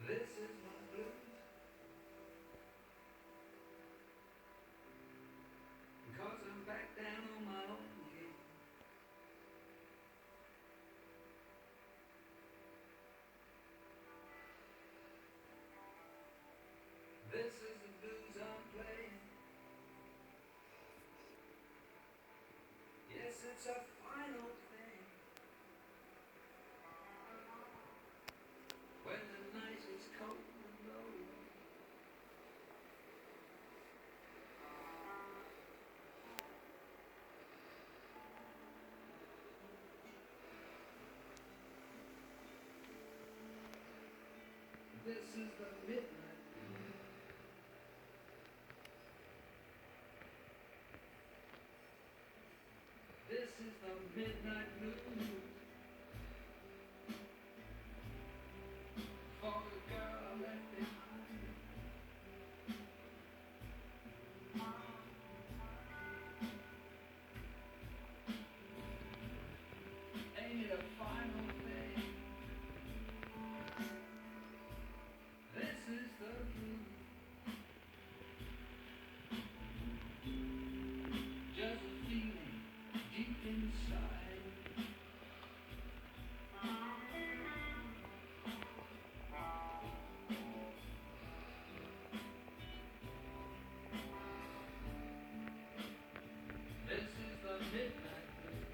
This is my blues. Cause I'm back down on my own again. This is the blues I'm playing. Yes, it's a final thing. When the night is cold and low. This is the midnight blues. This is the midnight blues. For the girl I left behind. Ain't it a final thing? This is the blues. Just a feeling deep inside. This is the midnight blues.